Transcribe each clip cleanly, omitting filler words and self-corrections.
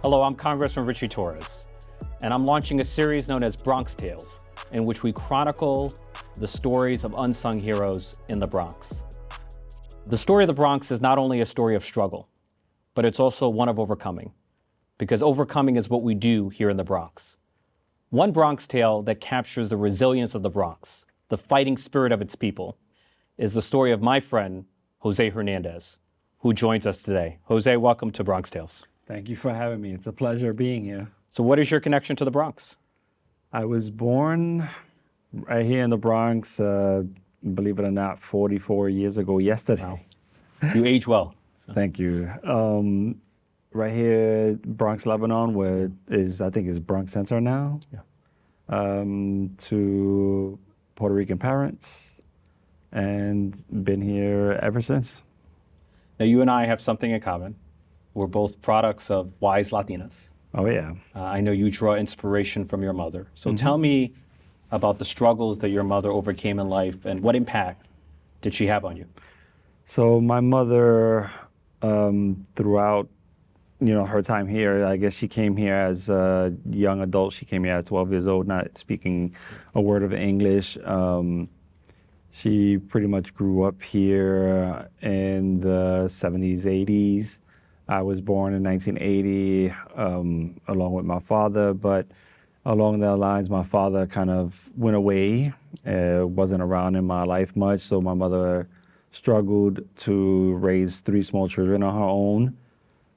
Hello, I'm Congressman Ritchie Torres, and I'm launching a series known as Bronx Tales, in which we chronicle the stories of unsung heroes in the Bronx. The story of the Bronx is not only a story of struggle, but it's also one of overcoming, because overcoming is what we do here in the Bronx. One Bronx tale that captures the resilience of the Bronx, the fighting spirit of its people, is the story of my friend, José Hernandez, who joins us today. Jose, welcome to Bronx Tales. Thank you for having me. It's a pleasure being here. So what is your connection to the Bronx? I was born right here in the Bronx, believe it or not, 44 years ago yesterday. Wow. You age well. Thank you. Right here, Bronx, Lebanon, where I think is Bronx Center now. Yeah. To Puerto Rican parents, and been here ever since. Now, you and I have something in common. We're both products of wise Latinas. Oh, yeah. I know you draw inspiration from your mother. So tell me about the struggles that your mother overcame in life and what impact did she have on you? So my mother, throughout her time here, I guess she came here as a young adult. She came here at 12 years old, not speaking a word of English. She pretty much grew up here in the 70s, 80s. I was born in 1980 along with my father, but along that lines, my father kind of went away, wasn't around in my life much, so my mother struggled to raise 3 small children on her own.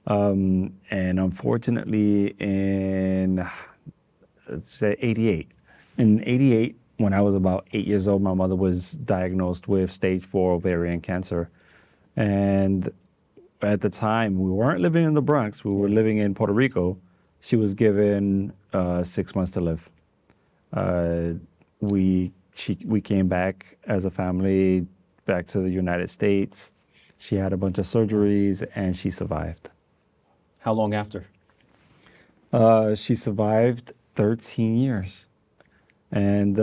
And unfortunately, in 88, when I was about 8 years old, my mother was diagnosed with stage 4 ovarian cancer. And at the time, we weren't living in the Bronx, we were living in Puerto Rico. She was given 6 months to live. We came back as a family, back to the United States. She had a bunch of surgeries and she survived. How long after? She survived 13 years. And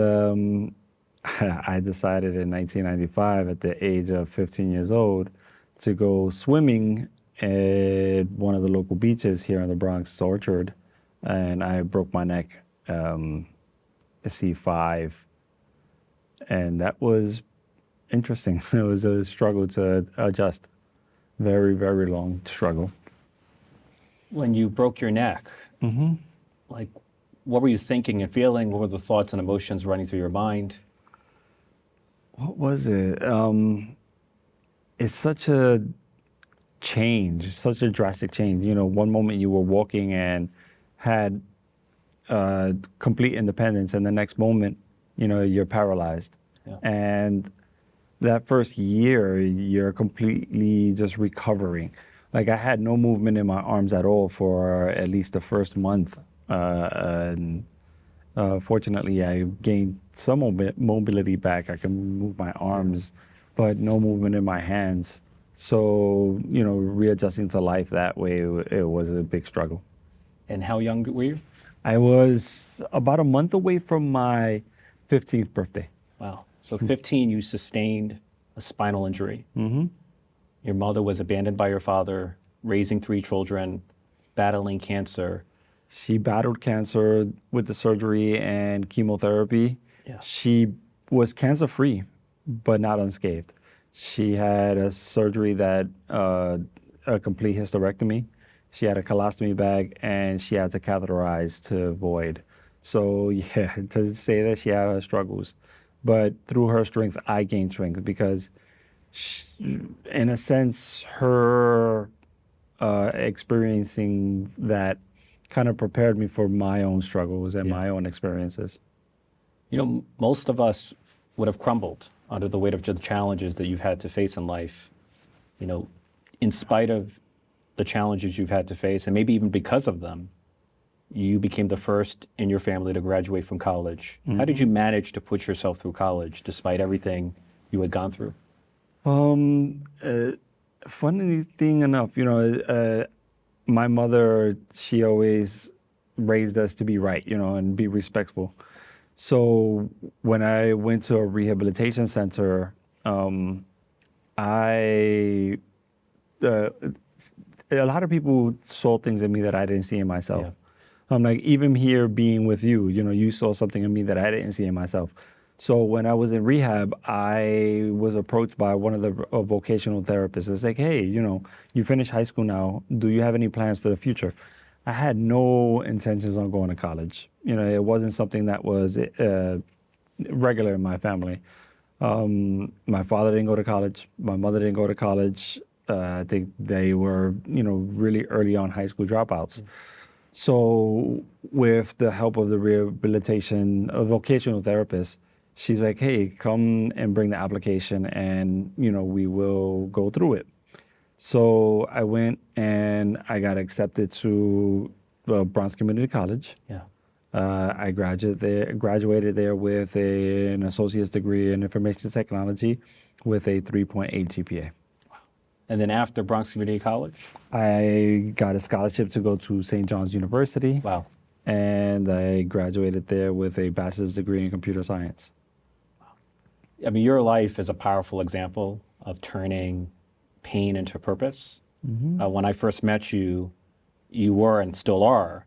I decided in 1995, at the age of 15 years old, to go swimming at one of the local beaches here in the Bronx Orchard. And I broke my neck, C5. And that was interesting. It was a struggle to adjust. Very, very long struggle. When you broke your neck, like, what were you thinking and feeling? What were the thoughts and emotions running through your mind? What was it? It's such a change, such a drastic change. One moment you were walking and had complete independence, and the next moment, you're paralyzed. Yeah. And that first year, you're completely just recovering. Like, I had no movement in my arms at all for at least the first month. Fortunately, I gained some mobility back. I can move my arms, but no movement in my hands. So, readjusting to life that way, it was a big struggle. And how young were you? I was about a month away from my 15th birthday. Wow. So 15, you sustained a spinal injury. Your mother was abandoned by your father, raising 3 children, battling cancer. She battled cancer with the surgery and chemotherapy. Yeah. She was cancer-free, but not unscathed. She had a surgery that, a complete hysterectomy. She had a colostomy bag, and she had to catheterize to avoid. So, yeah, to say that she had her struggles. But through her strength, I gained strength because, in a sense, her experiencing that kind of prepared me for my own struggles and my own experiences. Most of us would have crumbled under the weight of the challenges that you've had to face in life. In spite of the challenges you've had to face, and maybe even because of them, you became the first in your family to graduate from college. How did you manage to put yourself through college despite everything you had gone through? Funny thing enough, my mother, she always raised us to be right, and be respectful. So when I went to a rehabilitation center, a lot of people saw things in me that I didn't see in myself. Yeah. I'm like, even here being with you, you saw something in me that I didn't see in myself. So when I was in rehab, I was approached by one of the vocational therapists. It's like, hey, you finished high school now. Do you have any plans for the future? I had no intentions on going to college. It wasn't something that was regular in my family. My father didn't go to college. My mother didn't go to college. I think they were, really early on high school dropouts. So with the help of the rehabilitation, a vocational therapist, she's like, hey, come and bring the application and, we will go through it. So I went and I got accepted to Bronx Community College. Yeah. I graduated there with an associate's degree in information technology with a 3.8 GPA. And then after Bronx Community College? I got a scholarship to go to St. John's University. Wow. And I graduated there with a bachelor's degree in computer science. I mean, your life is a powerful example of turning pain into purpose. When I first met you, you were and still are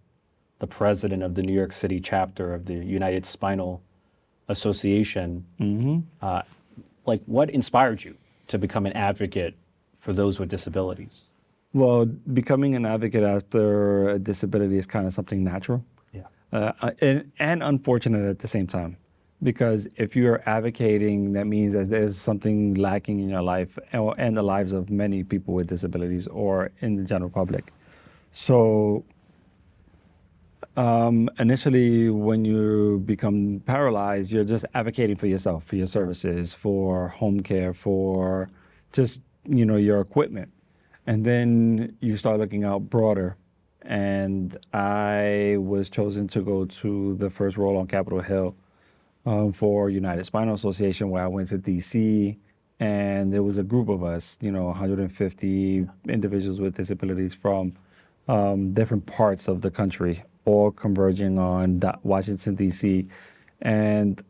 the president of the New York City chapter of the United Spinal Association. Like, what inspired you to become an advocate for those with disabilities? Well, becoming an advocate after a disability is kind of something natural. Yeah. And unfortunate at the same time. Because if you're advocating, that means that there's something lacking in your life and the lives of many people with disabilities or in the general public. So initially, when you become paralyzed, you're just advocating for yourself, for your services, for home care, for just, your equipment. And then you start looking out broader. And I was chosen to go to the first role on Capitol Hill for United Spinal Association, where I went to DC, and there was a group of us, 150 individuals with disabilities from different parts of the country, all converging on Washington, DC. And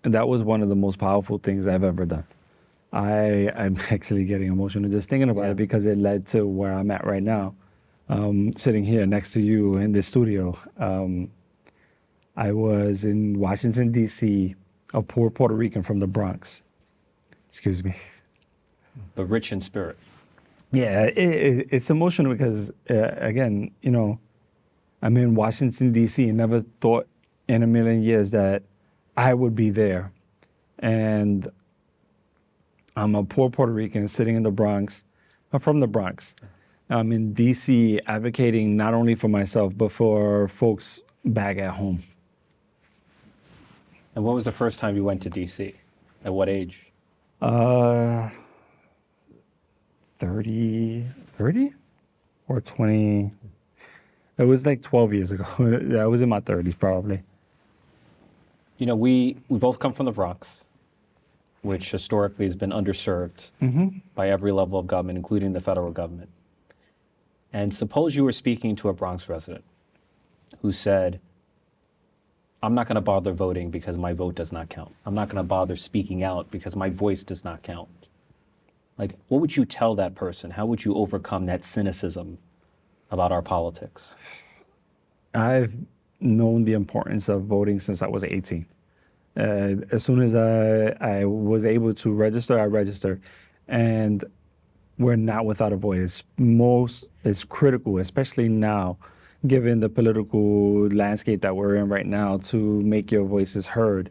that was one of the most powerful things I've ever done. I'm actually getting emotional just thinking about it, because it led to where I'm at right now, sitting here next to you in the studio. I was in Washington, D.C., a poor Puerto Rican from the Bronx. Excuse me. But rich in spirit. Yeah, it's emotional because, again, I'm in Washington, D.C., and never thought in a million years that I would be there. And I'm a poor Puerto Rican sitting in the Bronx. I'm from the Bronx. I'm in D.C. advocating not only for myself, but for folks back at home. And what was the first time you went to DC? At what age? 30 or 20. It was like 12 years ago. I was in my 30s probably. We both come from the Bronx, which historically has been underserved by every level of government, including the federal government. And suppose you were speaking to a Bronx resident who said, I'm not going to bother voting because my vote does not count. I'm not going to bother speaking out because my voice does not count. Like, what would you tell that person? How would you overcome that cynicism about our politics? I've known the importance of voting since I was 18. As soon as I was able to register, I registered. And we're not without a voice. It's critical, especially now, given the political landscape that we're in right now, to make your voices heard.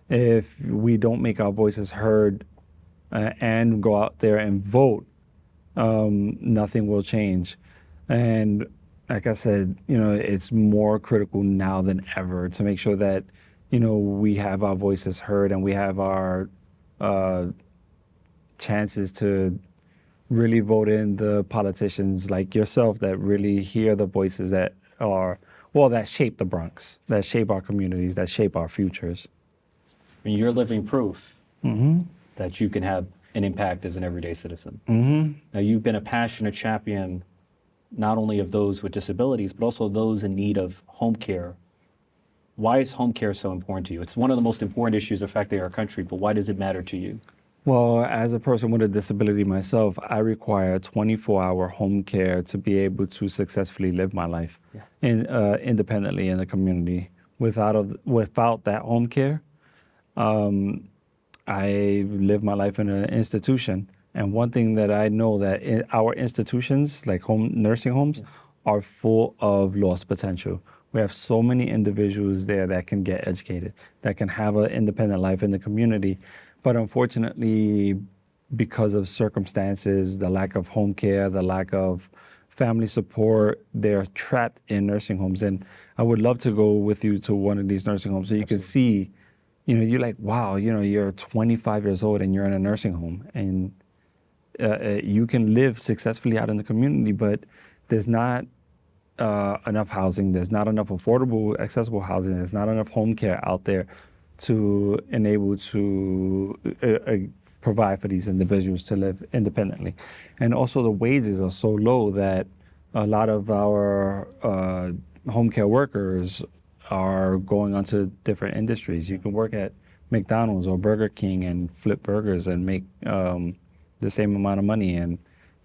If we don't make our voices heard and go out there and vote, nothing will change. And like I said, it's more critical now than ever to make sure that, we have our voices heard and we have our chances to really vote in the politicians like yourself that really hear the voices that shape the Bronx, that shape our communities, that shape our futures. I mean, you're living proof that you can have an impact as an everyday citizen. Now, you've been a passionate champion not only of those with disabilities, but also those in need of home care. Why is home care so important to you? It's one of the most important issues affecting our country, but why does it matter to you? Well, as a person with a disability myself, I require 24-hour home care to be able to successfully live my life independently in the community. Without that home care, I live my life in an institution. And one thing that I know that our institutions, like nursing homes, are full of lost potential. We have so many individuals there that can get educated, that can have an independent life in the community. But unfortunately, because of circumstances, the lack of home care, the lack of family support, they're trapped in nursing homes. And I would love to go with you to one of these nursing homes so you can see, you're like, wow, you're 25 years old and you're in a nursing home, and you can live successfully out in the community, but there's not enough housing, there's not enough affordable, accessible housing, there's not enough home care out there to enable to provide for these individuals to live independently. And also the wages are so low that a lot of our home care workers are going onto different industries. You can work at McDonald's or Burger King and flip burgers and make the same amount of money. And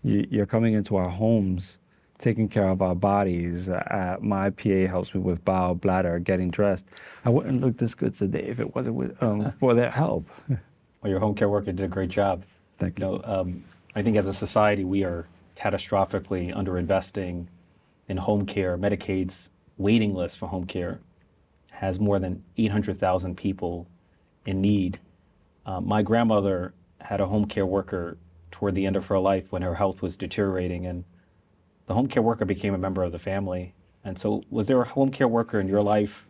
you're coming into our homes, taking care of our bodies. My PA helps me with bowel, bladder, getting dressed. I wouldn't look this good today if it wasn't for their help. Well, your home care worker did a great job. Thank you. I think as a society, we are catastrophically underinvesting in home care. Medicaid's waiting list for home care has more than 800,000 people in need. My grandmother had a home care worker toward the end of her life when her health was deteriorating, and the home care worker became a member of the family. And so was there a home care worker in your life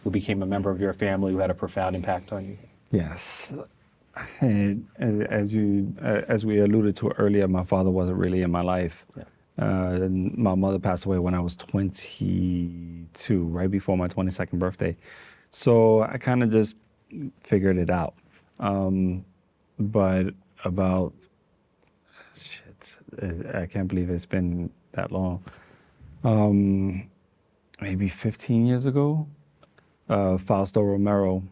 who became a member of your family who had a profound impact on you? Yes. And as we alluded to earlier, my father wasn't really in my life. Yeah. And my mother passed away when I was 22, right before my 22nd birthday. So I kind of just figured it out. But about, I can't believe it's been that long. Maybe 15 years ago, Fausto Romero,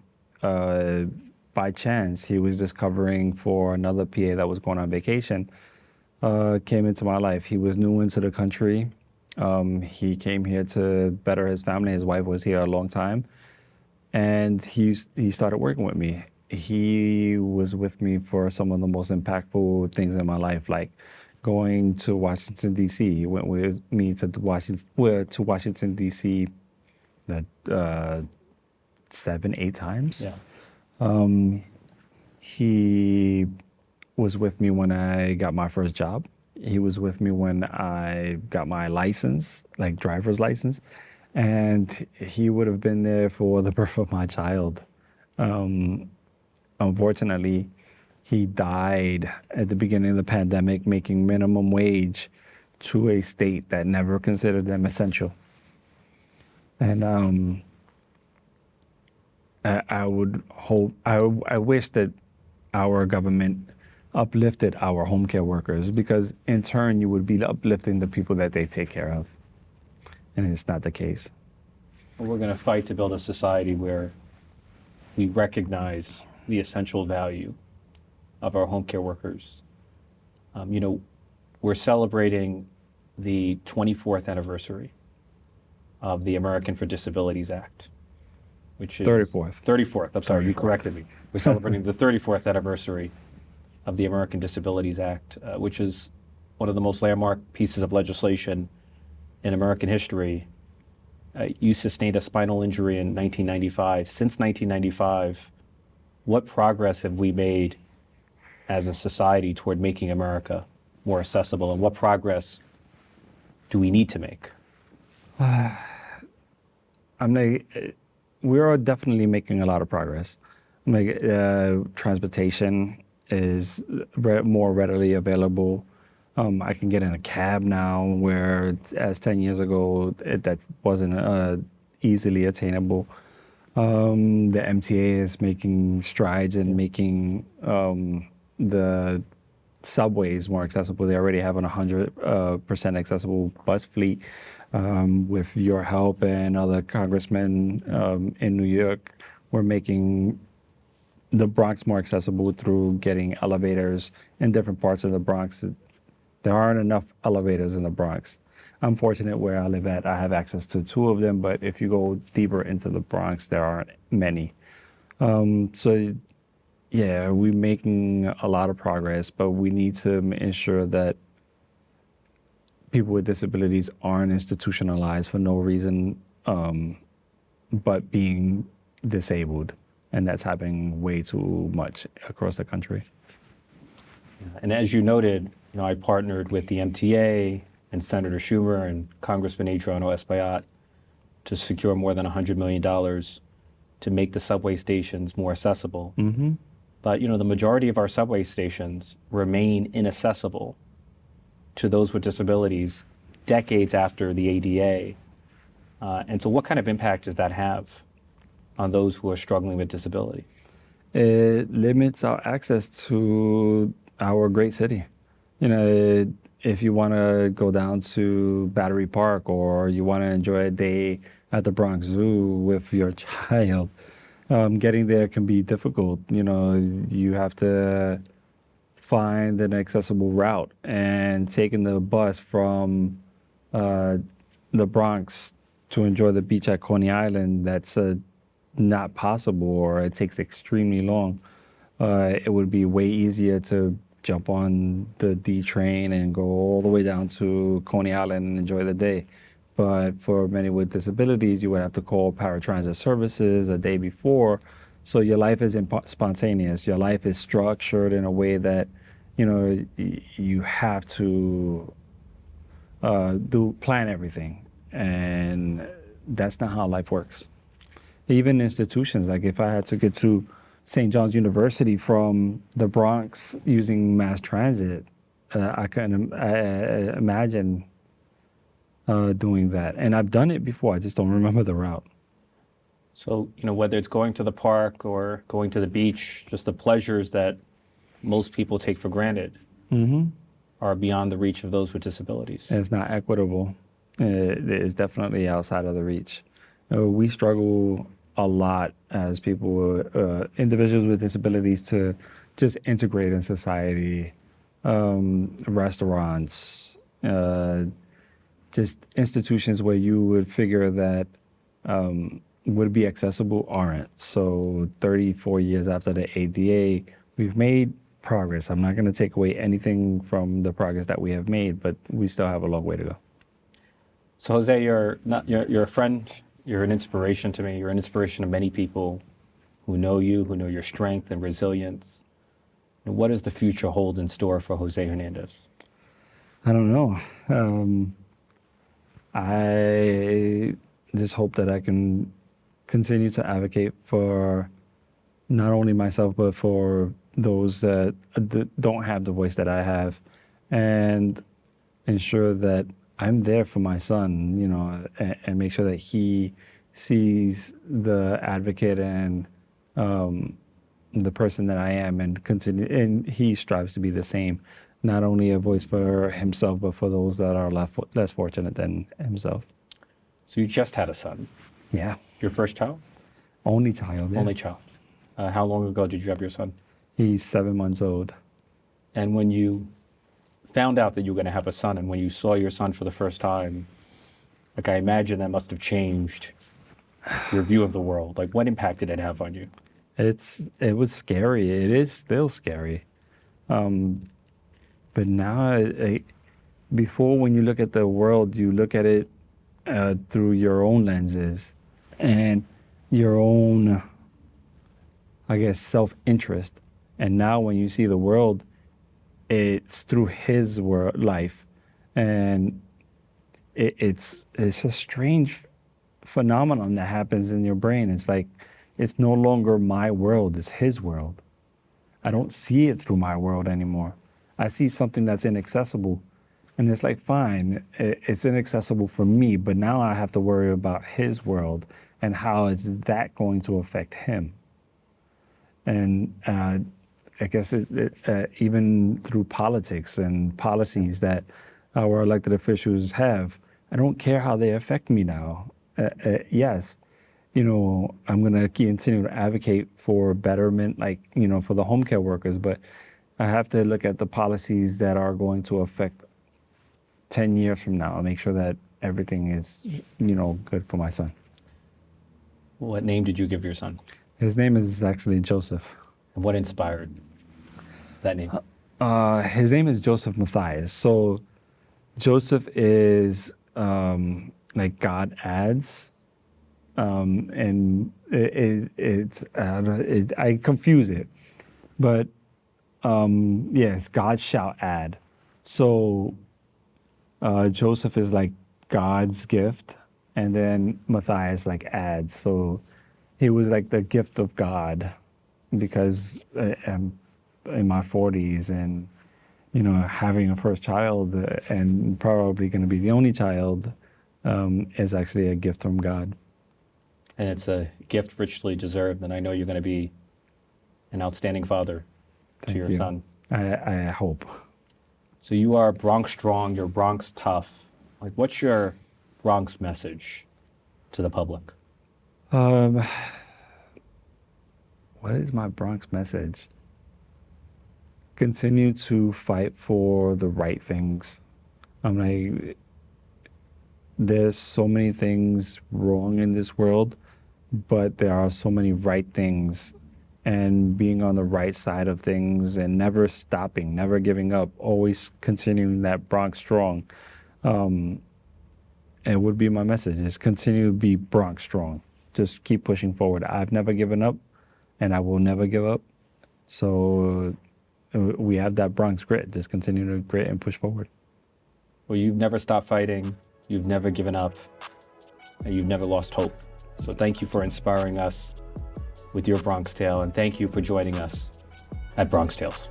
by chance, he was just covering for another PA that was going on vacation, came into my life. He was new into the country. He came here to better his family. His wife was here a long time. And he started working with me. He was with me for some of the most impactful things in my life, like going to Washington, D.C. He went with me to Washington, D.C. 7, 8 times. Yeah. He was with me when I got my first job. He was with me when I got my license, like driver's license. And he would have been there for the birth of my child. Unfortunately, he died at the beginning of the pandemic, making minimum wage to a state that never considered them essential. And I would hope, I wish that our government uplifted our home care workers, because in turn you would be uplifting the people that they take care of. And it's not the case. Well, we're going to fight to build a society where we recognize the essential value of our home care workers. We're celebrating the 24th anniversary of the American for Disabilities Act, which is 34th. 34th, I'm sorry, 34th. You corrected me. We're celebrating the 34th anniversary of the American Disabilities Act, which is one of the most landmark pieces of legislation in American history. You sustained a spinal injury in 1995. Since 1995, what progress have we made as a society toward making America more accessible, and what progress do we need to make? We are definitely making a lot of progress. Transportation is more readily available. I can get in a cab now, where as 10 years ago, that wasn't easily attainable. The MTA is making strides in making the subways more accessible. They already have an 100% accessible bus fleet. With your help and other congressmen in New York, we're making the Bronx more accessible through getting elevators in different parts of the Bronx. There aren't enough elevators in the Bronx. I'm fortunate where I live at, I have access to two of them, but if you go deeper into the Bronx, there aren't many. So yeah, we're making a lot of progress, but we need to ensure that people with disabilities aren't institutionalized for no reason but being disabled. And that's happening way too much across the country. And as you noted, I partnered with the MTA and Senator Schumer and Congressman Adriano Espaillat to secure more than $100 million to make the subway stations more accessible. Mm-hmm. But the majority of our subway stations remain inaccessible to those with disabilities decades after the ADA. And so what kind of impact does that have on those who are struggling with disability? It limits our access to our great city. If you want to go down to Battery Park or you want to enjoy a day at the Bronx Zoo with your child, getting there can be difficult. You have to find an accessible route, and taking the bus from the Bronx to enjoy the beach at Coney Island, that's not possible, or it takes extremely long. It would be way easier to jump on the D train and go all the way down to Coney Island and enjoy the day. But for many with disabilities, you would have to call paratransit services a day before. So your life is spontaneous. Your life is structured in a way that, you have to plan everything. And that's not how life works. Even institutions, like if I had to get to St. John's University from the Bronx using mass transit, I couldn't imagine doing that. And I've done it before, I just don't remember the route. So, whether it's going to the park or going to the beach, just the pleasures that most people take for granted are beyond the reach of those with disabilities. And it's not equitable. It is definitely outside of the reach. We struggle a lot as people, individuals with disabilities, to just integrate in society, restaurants, just institutions where you would figure that would be accessible aren't. So 34 years after the ADA, we've made progress. I'm not going to take away anything from the progress that we have made, but we still have a long way to go. So Jose, you're a friend. You're an inspiration to me. You're an inspiration to many people who know you, who know your strength and resilience. And what does the future hold in store for Jose Hernandez? I don't know. I just hope that I can continue to advocate for not only myself, but for those that don't have the voice that I have, and ensure that I'm there for my son, and make sure that he sees the advocate and the person that I am, and he strives to be the same, not only a voice for himself, but for those that are less fortunate than himself. So you just had a son. Yeah. Your first child? Only child. Yeah. Only child. How long ago did you have your son? He's 7 months old. And when you found out that you were going to have a son, and when you saw your son for the first time, I imagine that must have changed your view of the world. What impact did it have on you? It was scary. It is still scary. But now, before, when you look at the world, you look at it through your own lenses and your own, self-interest. And now when you see the world, it's through his life. And it's a strange phenomenon that happens in your brain. It's like, it's no longer my world, it's his world. I don't see it through my world anymore. I see something that's inaccessible, and it's like, fine, it's inaccessible for me, but now I have to worry about his world and how is that going to affect him. And I guess even through politics and policies that our elected officials have, I don't care how they affect me now. Yes, I'm going to continue to advocate for betterment, like, for the home care workers, but I have to look at the policies that are going to affect 10 years from now and make sure that everything is, good for my son. What name did you give your son? His name is actually Joseph. And what inspired that name? His name is Joseph Matthias. So Joseph is like God adds, and I confuse it, but yes, God shall add. So Joseph is like God's gift, and then Matthias like adds. So he was like the gift of God, because I'm in my 40s and having a first child, and probably going to be the only child, is actually a gift from God. And it's a gift richly deserved, and I know you're going to be an outstanding father to your son. I hope. So you are Bronx strong, you're Bronx tough. Like, what's your Bronx message to the public? What is my Bronx message? Continue to fight for the right things. I'm like, there's so many things wrong in this world, but there are so many right things. And being on the right side of things and never stopping, never giving up, always continuing that Bronx strong. It would be my message, is continue to be Bronx strong. Just keep pushing forward. I've never given up, and I will never give up. So we have that Bronx grit. Just continue to grit and push forward. Well, you've never stopped fighting, you've never given up, and you've never lost hope. So thank you for inspiring us with your Bronx Tale, and thank you for joining us at Bronx Tales.